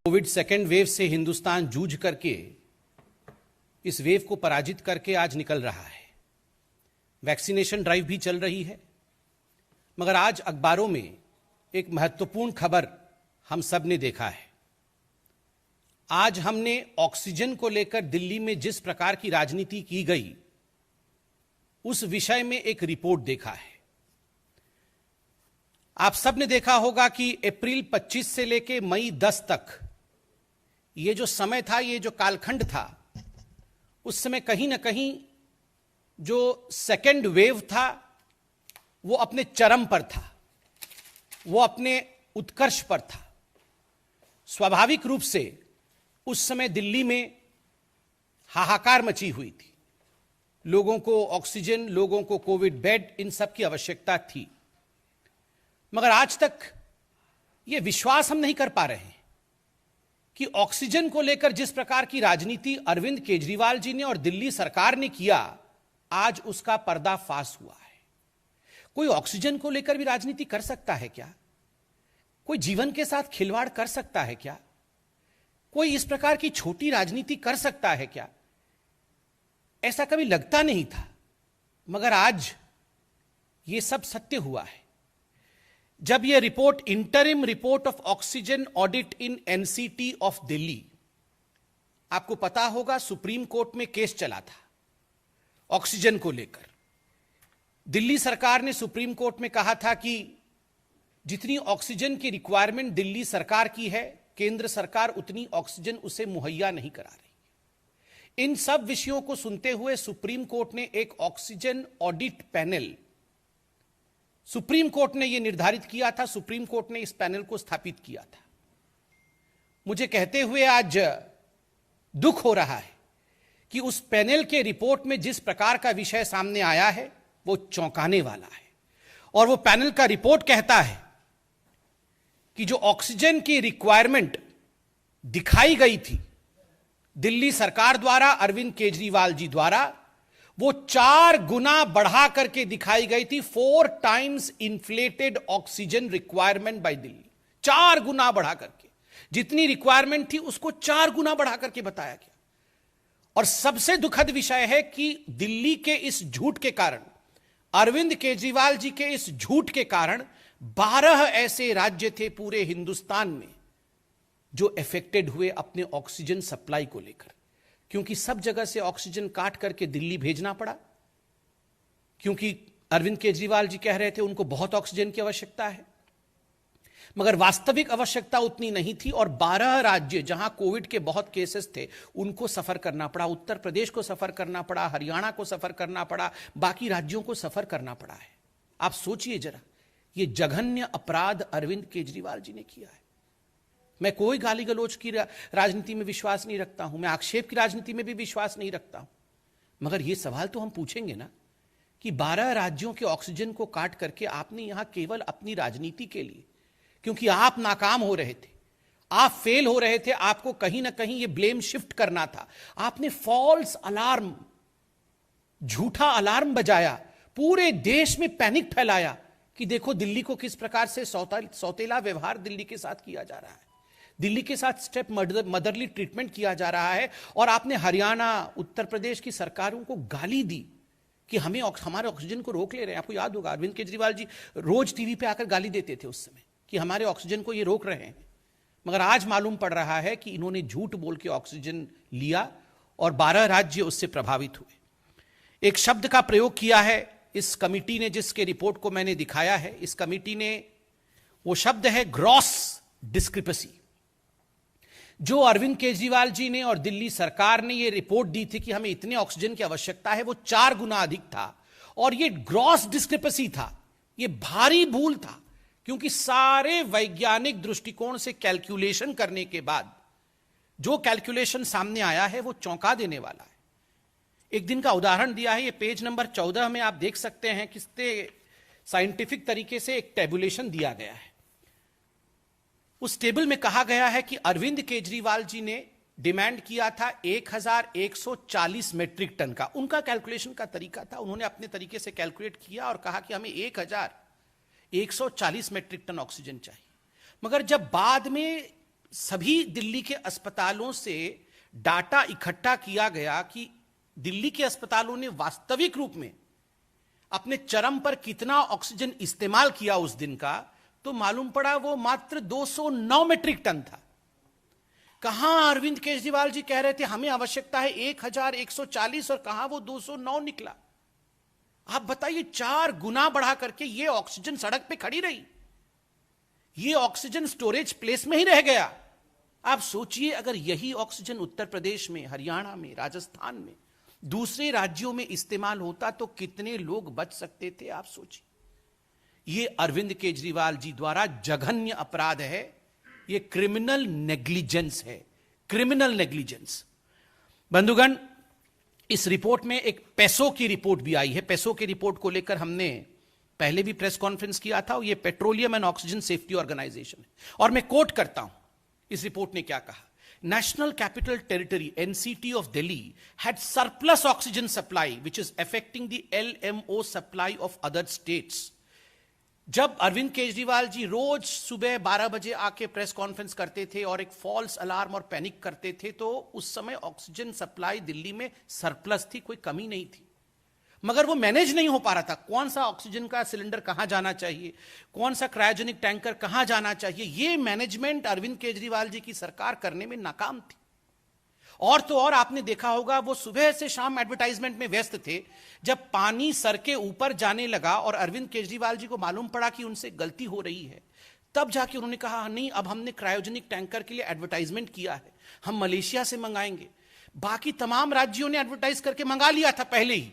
Covid second wave से हिंदुस्तान जूझ करके इस वेव को पराजित करके आज निकल रहा है। वैक्सीनेशन ड्राइव भी चल रही है, मगर आज अखबारों में एक महत्वपूर्ण खबर हम सब ने देखा है। आज हमने ऑक्सीजन को लेकर दिल्ली में जिस प्रकार की राजनीति की गई, उस विषय में एक रिपोर्ट देखा है। आप सब ने देखा होगा कि अप्रैल 25 से लेकर मई 10 तक ये जो समय था, ये जो कालखंड था, उस समय कहीं ना कहीं जो सेकेंड वेव था वो अपने चरम पर था, वो अपने उत्कर्ष पर था। स्वाभाविक रूप से उस समय दिल्ली में हाहाकार मची हुई थी। लोगों को ऑक्सीजन, लोगों को कोविड बेड, इन सब की आवश्यकता थी। मगर आज तक ये विश्वास हम नहीं कर पा रहे हैं कि ऑक्सीजन को लेकर जिस प्रकार की राजनीति अरविंद केजरीवाल जी ने और दिल्ली सरकार ने किया, आज उसका पर्दाफाश हुआ है। कोई ऑक्सीजन को लेकर भी राजनीति कर सकता है क्या? कोई जीवन के साथ खिलवाड़ कर सकता है क्या? कोई इस प्रकार की छोटी राजनीति कर सकता है क्या? ऐसा कभी लगता नहीं था, मगर आज यह सब सत्य हुआ है। जब यह report, interim report of oxygen audit in NCT of Delhi, आपको पता होगा सुप्रीम कोर्ट में केस चला था ऑक्सीजन को लेकर। दिल्ली सरकार ने सुप्रीम कोर्ट में कहा था कि जितनी ऑक्सीजन की रिक्वायरमेंट दिल्ली सरकार की है, केंद्र सरकार उतनी ऑक्सीजन उसे मुहैया नहीं करा रही। इन सब विषयों को सुनते हुए सुप्रीम कोर्ट ने एक oxygen audit panel, supreme court ने यह निर्धारित किया था, सुप्रीम कोर्ट ने इस पैनल को स्थापित किया था। मुझे कहते हुए आज दुख हो रहा है कि उस पैनल के रिपोर्ट में जिस प्रकार का विषय सामने आया है वो चौंकाने वाला है। और वो पैनल का रिपोर्ट कहता है कि जो ऑक्सीजन की रिक्वायरमेंट दिखाई गई थी दिल्ली सरकार द्वारा, अरविंद केजरीवाल जी द्वारा, वो 4 गुना बढ़ा करके दिखाई गई थी। 4 times inflated oxygen requirement by Delhi. 4 गुना बढ़ा करके, जितनी रिक्वायरमेंट थी उसको 4 गुना बढ़ा करके बताया गया। और सबसे दुखद विषय है कि दिल्ली के इस झूठ के कारण, अरविंद केजरीवाल जी के इस झूठ के कारण 12 ऐसे राज्य थे पूरे हिंदुस्तान में जो अफेक्टेड हुए अपने ऑक्सीजन सप्लाई को लेकर, क्योंकि सब जगह से ऑक्सीजन काट करके दिल्ली भेजना पड़ा, क्योंकि अरविंद केजरीवाल जी कह रहे थे उनको बहुत ऑक्सीजन की आवश्यकता है, मगर वास्तविक आवश्यकता उतनी नहीं थी। और 12 राज्य जहां कोविड के बहुत केसेस थे उनको सफर करना पड़ा। उत्तर प्रदेश को सफर करना पड़ा, हरियाणा को सफर करना पड़ा, बाकी राज्यों को सफर करना पड़ा है। आप सोचिए जरा, यह जघन्य अपराध अरविंद केजरीवाल जी ने किया है। मैं कोई गाली गलौज की राजनीति में विश्वास नहीं रखता हूं, मैं आक्षेप की राजनीति में भी विश्वास नहीं रखता हूं, मगर यह सवाल तो हम पूछेंगे ना कि 12 राज्यों के ऑक्सीजन को काट करके आपने यहां केवल अपनी राजनीति के लिए, क्योंकि आप नाकाम हो रहे थे, आप फेल हो रहे थे, आपको कहीं ना कहीं यह ब्लेम शिफ्ट करना था, आपने फॉल्स अलार्म, झूठा अलार्म बजाया, पूरे देश में पैनिक फैलाया कि देखो दिल्ली को किस प्रकार से सौतेला व्यवहार दिल्ली के साथ किया जा रहा है, दिल्ली के साथ स्टेप मदरली ट्रीटमेंट किया जा रहा है। और आपने हरियाणा, उत्तर प्रदेश की सरकारों को गाली दी कि हमें हमारे ऑक्सीजन को रोक ले रहे हैं। आपको याद होगा अरविंद केजरीवाल जी रोज टीवी पे आकर गाली देते थे उस समय कि हमारे ऑक्सीजन को ये रोक रहे हैं। मगर आज मालूम पड़ रहा है कि इन्होंने झूठ बोल के ऑक्सीजन लिया और 12 राज्य उससे प्रभावित हुए। एक शब्द का प्रयोग किया है इस कमिटी ने, जिसके रिपोर्ट को मैंने दिखाया है, इस कमिटी ने, वो शब्द है ग्रॉस डिस्क्रिपेंसी। जो अरविंद केजरीवाल जी ने और दिल्ली सरकार ने ये रिपोर्ट दी थी कि हमें इतने ऑक्सीजन की आवश्यकता है, वो 4 गुना अधिक था। और ये ग्रॉस डिस्क्रिपेंसी था, ये भारी भूल था, क्योंकि सारे वैज्ञानिक दृष्टिकोण से कैलकुलेशन करने के बाद जो कैलकुलेशन सामने आया है वो चौंका देने वाला है। एक दिन का उदाहरण दिया है, ये पेज नंबर 14 में आप देख सकते हैं, कितने साइंटिफिक तरीके से एक टेबुलेशन दिया गया है। उस टेबल में कहा गया है कि अरविंद केजरीवाल जी ने डिमांड किया था 1140 मेट्रिक टन का, उनका कैलकुलेशन का तरीका था, उन्होंने अपने तरीके से कैलकुलेट किया और कहा कि हमें 1140 मेट्रिक टन ऑक्सीजन चाहिए। मगर जब बाद में सभी दिल्ली के अस्पतालों से डाटा इकट्ठा किया गया कि दिल्ली के अस्पतालों ने वास्तविक रूप में अपने चरम पर कितना ऑक्सीजन इस्तेमाल किया उस दिन का, तो मालूम पड़ा वो मात्र 209 मेट्रिक टन था। कहां अरविंद केजरीवाल जी कह रहे थे हमें आवश्यकता है 1140 और कहां वो 209 निकला। आप बताइए, 4 गुना बढ़ा करके ये ऑक्सीजन सड़क पे खड़ी रही, ये ऑक्सीजन स्टोरेज प्लेस में ही रह गया। आप सोचिए, अगर यही ऑक्सीजन उत्तर प्रदेश में, हरियाणा में, राजस्थान में, दूसरे राज्यों में इस्तेमाल होता तो कितने लोग बच सकते थे, आप सोचिए। ये अरविंद केजरीवाल जी द्वारा जघन्य अपराध है, ये क्रिमिनल नेग्लिजेंस है, क्रिमिनल नेग्लिजेंस। बंधुगण, इस रिपोर्ट में एक पेसो की रिपोर्ट भी आई है। पेसो की रिपोर्ट को लेकर हमने पहले भी प्रेस कॉन्फ्रेंस किया था। ये petroleum and oxygen safety organisation है, और मैं कोट करता हूं इस रिपोर्ट ने क्या कहा। National Capital Territory NCT of Delhi had surplus oxygen supply which is affecting the LMO supply of other states. जब अरविंद केजरीवाल जी रोज सुबह 12 बजे आके प्रेस कॉन्फ्रेंस करते थे और एक फॉल्स अलार्म और पैनिक करते थे, तो उस समय ऑक्सीजन सप्लाई दिल्ली में सरप्लस थी, कोई कमी नहीं थी, मगर वो मैनेज नहीं हो पा रहा था। कौन सा ऑक्सीजन का सिलेंडर कहां जाना चाहिए, कौन सा क्रायोजेनिक टैंकर कहां जाना चाहिए, ये मैनेजमेंट अरविंद केजरीवाल जी की सरकार करने में नाकाम थी। और तो और आपने देखा होगा, वो सुबह से शाम एडवर्टाइजमेंट में व्यस्त थे। जब पानी सर के ऊपर जाने लगा और अरविंद केजरीवाल जी को मालूम पड़ा कि उनसे गलती हो रही है, तब जाके उन्होंने कहा नहीं, अब हमने क्रायोजेनिक टैंकर के लिए एडवर्टाइजमेंट किया है, हम मलेशिया से मंगाएंगे। बाकी तमाम राज्यों ने एडवर्टाइज करके मंगा लिया था पहले ही।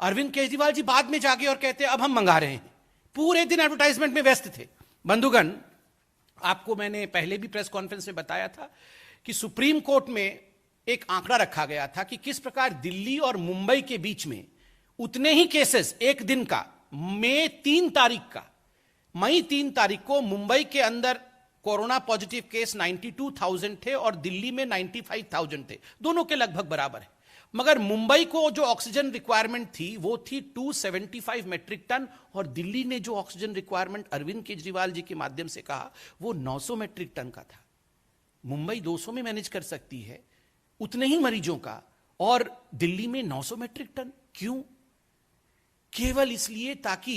अरविंद केजरीवाल जी बाद में जागे और कहते अब हम मंगा रहे हैं। पूरे दिन एडवर्टाइजमेंट में व्यस्त थे। बंधुगण, आपको मैंने पहले भी प्रेस कॉन्फ्रेंस में बताया था कि सुप्रीम कोर्ट में एक आंकड़ा रखा गया था कि किस प्रकार दिल्ली और मुंबई के बीच में उतने ही केसेस एक दिन का, मई 3 तारीख को मुंबई के अंदर कोरोना पॉजिटिव केस 92,000 थे और दिल्ली में 95,000 थे, दोनों के लगभग बराबर है। मगर मुंबई को जो ऑक्सीजन रिक्वायरमेंट थी वो थी 275 मेट्रिक टन, और दिल्ली ने जो ऑक्सीजन रिक्वायरमेंट अरविंद केजरीवाल जी के माध्यम से कहा वो 900 मेट्रिक टन का था। मुंबई 200 में मैनेज कर सकती है उतने ही मरीजों का, और दिल्ली में 900 मेट्रिक टन क्यों? केवल इसलिए ताकि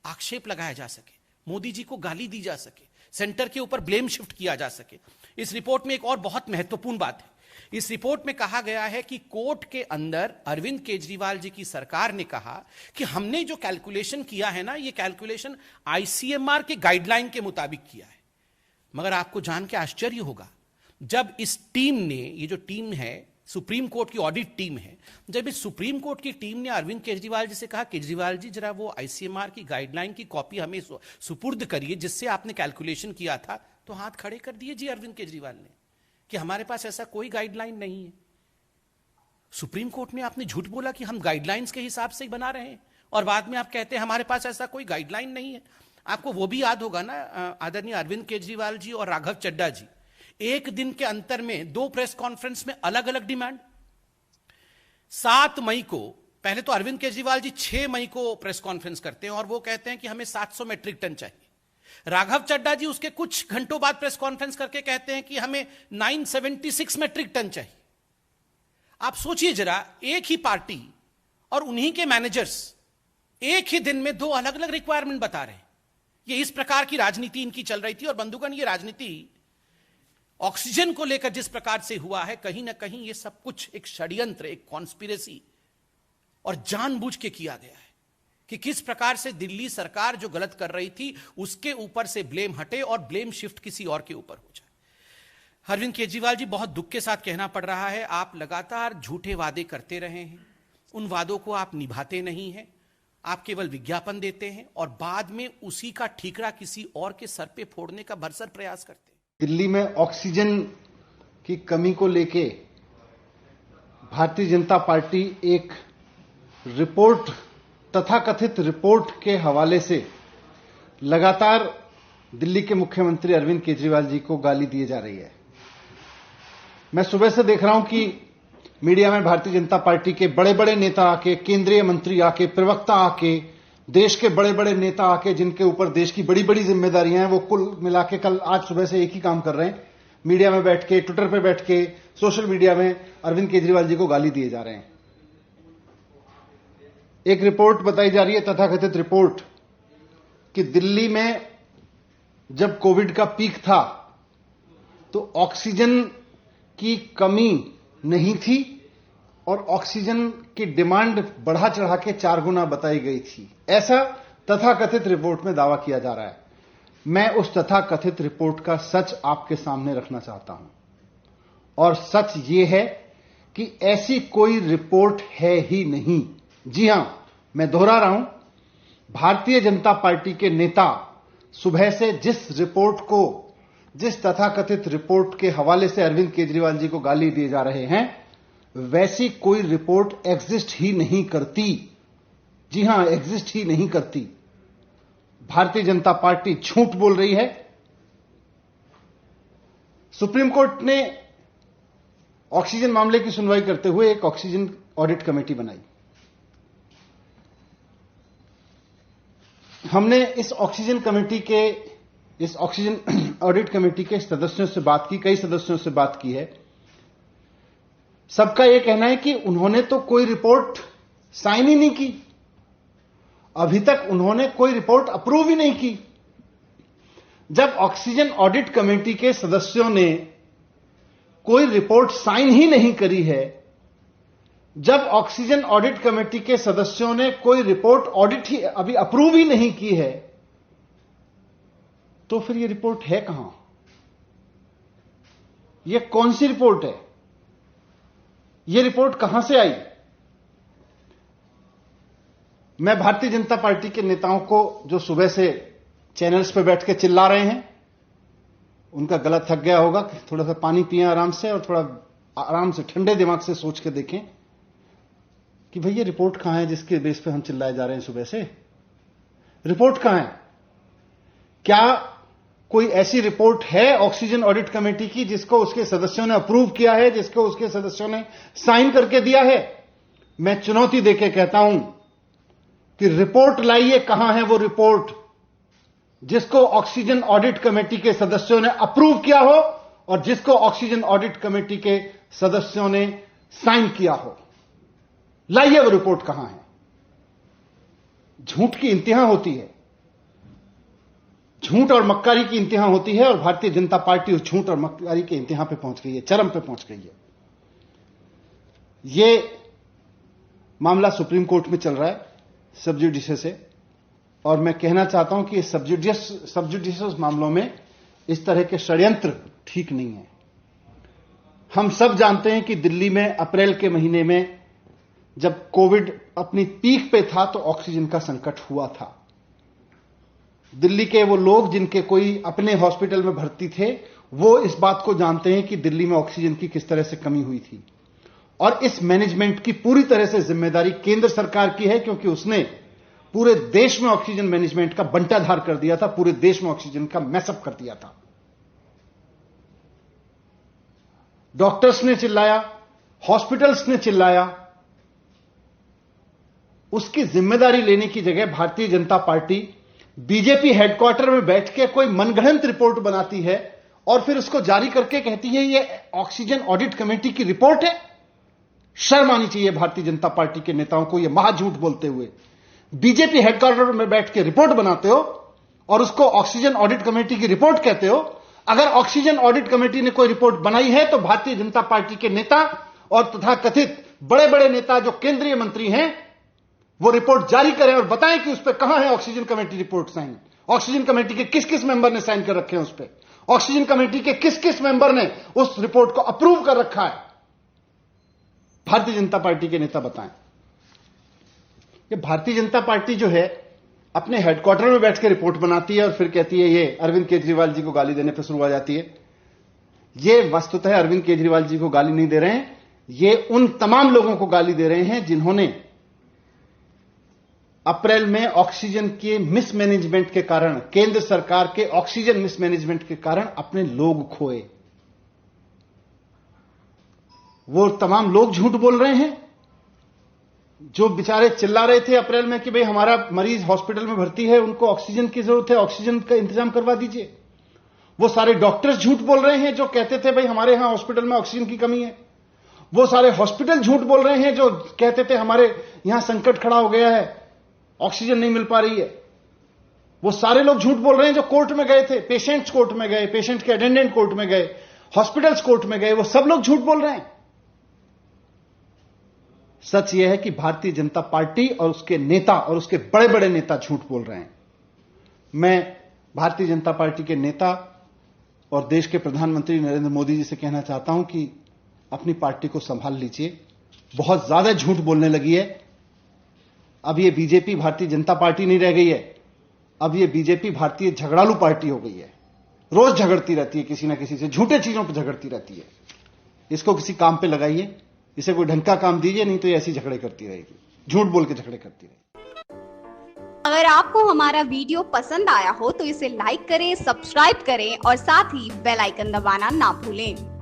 आक्षेप लगाया जा सके, मोदी जी को गाली दी जा सके, सेंटर के ऊपर ब्लेम शिफ्ट किया जा सके। इस रिपोर्ट में एक और बहुत महत्वपूर्ण बात है। इस रिपोर्ट में कहा गया है कि कोर्ट के अंदर अरविंद केजरीवाल जी की सरकार ने कहा कि हमने जो कैलकुलेशन किया है ना, ये कैलकुलेशन आईसीएमआर के गाइडलाइन के मुताबिक किया है। मगर आपको जान के आश्चर्य होगा, जब इस टीम ने, ये जो टीम है सुप्रीम कोर्ट की ऑडिट टीम है, जब इस सुप्रीम कोर्ट की टीम ने अरविंद केजरीवाल जी से कहा केजरीवाल जी जरा वो आईसीएमआर की गाइडलाइन की कॉपी हमें सुपुर्द करिए जिससे आपने कैलकुलेशन किया था, तो हाथ खड़े कर दिए जी अरविंद केजरीवाल ने कि हमारे पास ऐसा कोई गाइडलाइन नहीं है। सुप्रीम कोर्ट में आपने झूठ बोला कि हम गाइडलाइंस के हिसाब से ही बना रहे हैं, और बाद में आप कहते हैं हमारे पास ऐसा कोई गाइडलाइन नहीं है। आपको वो भी याद होगा ना, आदरणीय अरविंद केजरीवाल जी और राघव चड्ढा जी एक दिन के अंतर में 2 प्रेस कॉन्फ्रेंस में अलग अलग डिमांड। 7 मई को, पहले तो अरविंद केजरीवाल जी 6 मई को प्रेस कॉन्फ्रेंस करते हैं और वो कहते हैं कि हमें 700 मेट्रिक टन चाहिए। राघव चड्ढा जी उसके कुछ घंटों बाद प्रेस कॉन्फ्रेंस करके कहते हैं कि हमें 976 मेट्रिक टन चाहिए। आप सोचिए जरा, एक ही पार्टी और उन्हीं के मैनेजर्स एक ही दिन में 2 अलग अलग रिक्वायरमेंट बता रहे हैं। ये इस प्रकार की राजनीति इनकी चल रही थी। और बंधुगण, ये राजनीति ऑक्सीजन को लेकर जिस प्रकार से हुआ है, कहीं ना कहीं ये सब कुछ एक षड्यंत्र, एक कॉन्स्पिरेसी और जानबूझ के किया गया है कि किस प्रकार से दिल्ली सरकार जो गलत कर रही थी उसके ऊपर से ब्लेम हटे और ब्लेम शिफ्ट किसी और के ऊपर हो जाए। अरविंद केजरीवाल जी, बहुत दुख के साथ कहना पड़ रहा है, आप लगातार झूठे वादे करते रहे हैं, उन वादों को आप निभाते नहीं हैं, आप केवल विज्ञापन देते हैं और बाद में उसी का ठीकरा किसी और के सर पे फोड़ने का भरसक प्रयास करते हैं। दिल्ली में ऑक्सीजन की कमी को लेके भारतीय जनता पार्टी एक रिपोर्ट, तथाकथित रिपोर्ट के हवाले से लगातार दिल्ली के मुख्यमंत्री अरविंद केजरीवाल जी को गाली दिए जा रही है। मैं सुबह से देख रहा हूं कि मीडिया में भारतीय जनता पार्टी के बड़े बड़े नेता आके, केंद्रीय मंत्री आके, प्रवक्ता आके, देश के बड़े बड़े नेता आके, जिनके ऊपर देश की बड़ी बड़ी जिम्मेदारियां हैं, वो कुल मिला के कल आज सुबह से एक ही काम कर रहे हैं, मीडिया में बैठ के, ट्विटर पे बैठ के, सोशल मीडिया में अरविंद केजरीवाल जी को गाली दिए जा रहे हैं। एक रिपोर्ट बताई जा रही है, तथाकथित रिपोर्ट, कि दिल्ली में जब कोविड का पीक था तो ऑक्सीजन की कमी नहीं थी और ऑक्सीजन की डिमांड बढ़ा चढ़ा के 4 गुना बताई गई थी। ऐसा तथाकथित रिपोर्ट में दावा किया जा रहा है। मैं उस तथाकथित रिपोर्ट का सच आपके सामने रखना चाहता हूं, और सच यह है कि ऐसी कोई रिपोर्ट है ही नहीं। जी हां, मैं दोहरा रहा हूं, भारतीय जनता पार्टी के नेता सुबह से जिस तथाकथित रिपोर्ट के हवाले से अरविंद केजरीवाल जी को गाली दिए जा रहे हैं, वैसी कोई रिपोर्ट एग्जिस्ट ही नहीं करती। जी हां, एग्जिस्ट ही नहीं करती। भारतीय जनता पार्टी झूठ बोल रही है। सुप्रीम कोर्ट ने ऑक्सीजन मामले की सुनवाई करते हुए एक ऑक्सीजन ऑडिट कमेटी बनाई। हमने इस ऑक्सीजन ऑडिट कमेटी के सदस्यों से बात की, कई सदस्यों से बात की है। सबका यह कहना है कि उन्होंने तो कोई रिपोर्ट साइन ही नहीं की, अभी तक उन्होंने कोई रिपोर्ट अप्रूव ही नहीं की। जब ऑक्सीजन ऑडिट कमेटी के सदस्यों ने कोई रिपोर्ट साइन ही नहीं करी है, जब ऑक्सीजन ऑडिट कमेटी के सदस्यों ने कोई रिपोर्ट ऑडिट ही अभी अप्रूव ही नहीं की है, तो फिर यह रिपोर्ट है कहां? यह कौन सी रिपोर्ट है? यह रिपोर्ट कहां से आई? मैं भारतीय जनता पार्टी के नेताओं को, जो सुबह से चैनल्स पे बैठ के चिल्ला रहे हैं, उनका गला थक गया होगा, थोड़ा सा पानी पिएं आराम से, और थोड़ा आराम से ठंडे दिमाग से सोच के देखें कि भई ये रिपोर्ट कहां है जिसके बेस पे हम चिल्लाए जा रहे हैं सुबह से। रिपोर्ट कहां है? क्या कोई ऐसी रिपोर्ट है ऑक्सीजन ऑडिट कमेटी की जिसको उसके सदस्यों ने अप्रूव किया है, जिसको उसके सदस्यों ने साइन करके दिया है? मैं चुनौती देके कहता हूं कि रिपोर्ट लाइए, कहां है वो रिपोर्ट जिसको ऑक्सीजन ऑडिट कमेटी के सदस्यों ने अप्रूव किया हो और जिसको ऑक्सीजन ऑडिट कमेटी के सदस्यों ने साइन किया हो। लाइए वो रिपोर्ट कहां है। झूठ की इंतहा होती है, झूठ और मक्कारी की इंतहा होती है, और भारतीय जनता पार्टी उस झूठ और मक्कारी के इंतहा पे पहुंच गई है, चरम पे पहुंच गई है। यह मामला सुप्रीम कोर्ट में चल रहा है सब जुडिशियस से, और मैं कहना चाहता हूं कि सब जुडिशियस मामलों में इस तरह के षड्यंत्र ठीक नहीं है। हम सब जानते हैं कि दिल्ली में अप्रैल के महीने में जब कोविड अपनी पीक पे था तो ऑक्सीजन का संकट हुआ था। दिल्ली के वो लोग जिनके कोई अपने हॉस्पिटल में भर्ती थे, वो इस बात को जानते हैं कि दिल्ली में ऑक्सीजन की किस तरह से कमी हुई थी, और इस मैनेजमेंट की पूरी तरह से जिम्मेदारी केंद्र सरकार की है, क्योंकि उसने पूरे देश में ऑक्सीजन मैनेजमेंट का बंटाधार कर दिया था, पूरे देश में ऑक्सीजन का मैसअप कर दिया था। डॉक्टर्स ने चिल्लाया, हॉस्पिटल्स ने चिल्लाया, उसकी जिम्मेदारी लेने की जगह Bharatiya Janata party BJP headquarter में बैठ के कोई मनगढ़ंत रिपोर्ट बनाती है और फिर उसको जारी करके कहती है ये ऑक्सीजन ऑडिट कमेटी की रिपोर्ट है। शर्म आनी चाहिए भारतीय जनता पार्टी के नेताओं को, ये महाझूठ बोलते हुए। बीजेपी हेडक्वार्टर में बैठ के रिपोर्ट बनाते हो और उसको ऑक्सीजन ऑडिट कमेटी की रिपोर्ट कहते हो। अगर ऑक्सीजन ऑडिट कमेटी ने कोई रिपोर्ट बनाई है तो भारतीय जनता पार्टी के नेता और तथाकथित बड़े बड़े नेता जो केंद्रीय मंत्री हैं वो रिपोर्ट जारी करें और बताएं कि उस पर कहां है oxygen committee report sign. Oxygen committee के किस किस मेंबर ने साइन कर रखे हैं उस पर, ऑक्सीजन कमेटी के किस किस मेंबर ने उस रिपोर्ट को अप्रूव कर रखा है, भारतीय जनता पार्टी के नेता बताएं। ये भारतीय जनता पार्टी जो है अपने हेडक्वार्टर में बैठ के रिपोर्ट बनाती है और फिर कहती है ये अरविंद केजरीवाल जी को गाली देने पर शुरू हो जाती है। ये वस्तुतः अरविंद केजरीवाल जी को गाली नहीं दे रहे हैं, ये उन तमाम लोगों को गाली दे रहे हैं जिन्होंने अप्रैल में ऑक्सीजन के मिसमैनेजमेंट के कारण, केंद्र सरकार के ऑक्सीजन मिसमैनेजमेंट के कारण अपने लोग खोए। वो तमाम लोग झूठ बोल रहे हैं जो बेचारे चिल्ला रहे थे अप्रैल में कि भाई हमारा मरीज हॉस्पिटल में भर्ती है, उनको ऑक्सीजन की जरूरत है, ऑक्सीजन का इंतजाम करवा दीजिए। वो सारे डॉक्टर्स झूठ बोल रहे हैं जो कहते थे भाई हमारे यहां हॉस्पिटल में ऑक्सीजन की कमी है। वो सारे हॉस्पिटल झूठ बोल रहे हैं जो कहते थे हमारे यहां संकट खड़ा हो गया है, ऑक्सीजन नहीं मिल पा रही है। वो सारे लोग झूठ बोल रहे हैं जो कोर्ट में गए थे, पेशेंट्स कोर्ट में गए, पेशेंट के अटेंडेंट कोर्ट में गए, हॉस्पिटल्स कोर्ट में गए, वो सब लोग झूठ बोल रहे हैं। सच यह है कि भारतीय जनता पार्टी और उसके नेता और उसके बड़े बड़े नेता झूठ बोल रहे हैं। मैं भारतीय जनता पार्टी के नेता और देश के प्रधानमंत्री नरेंद्र मोदी जी से कहना चाहता हूं कि अपनी पार्टी को संभाल लीजिए, बहुत ज्यादा झूठ बोलने लगी है। अब ये बीजेपी भारतीय जनता पार्टी नहीं रह गई है, अब ये बीजेपी भारतीय झगड़ालू पार्टी हो गई है। रोज झगड़ती रहती है किसी ना किसी से, झूठे चीजों पर झगड़ती रहती है। इसको किसी काम पे लगाइए, इसे कोई ढंग का काम दीजिए, नहीं तो ये ऐसी झगड़े करती रहेगी, झूठ बोल के झगड़े करती रहेगी। अगर आपको हमारा वीडियो पसंद आया हो तो इसे लाइक करें, सब्सक्राइब करें और साथ ही बेल आइकन दबाना ना भूलें।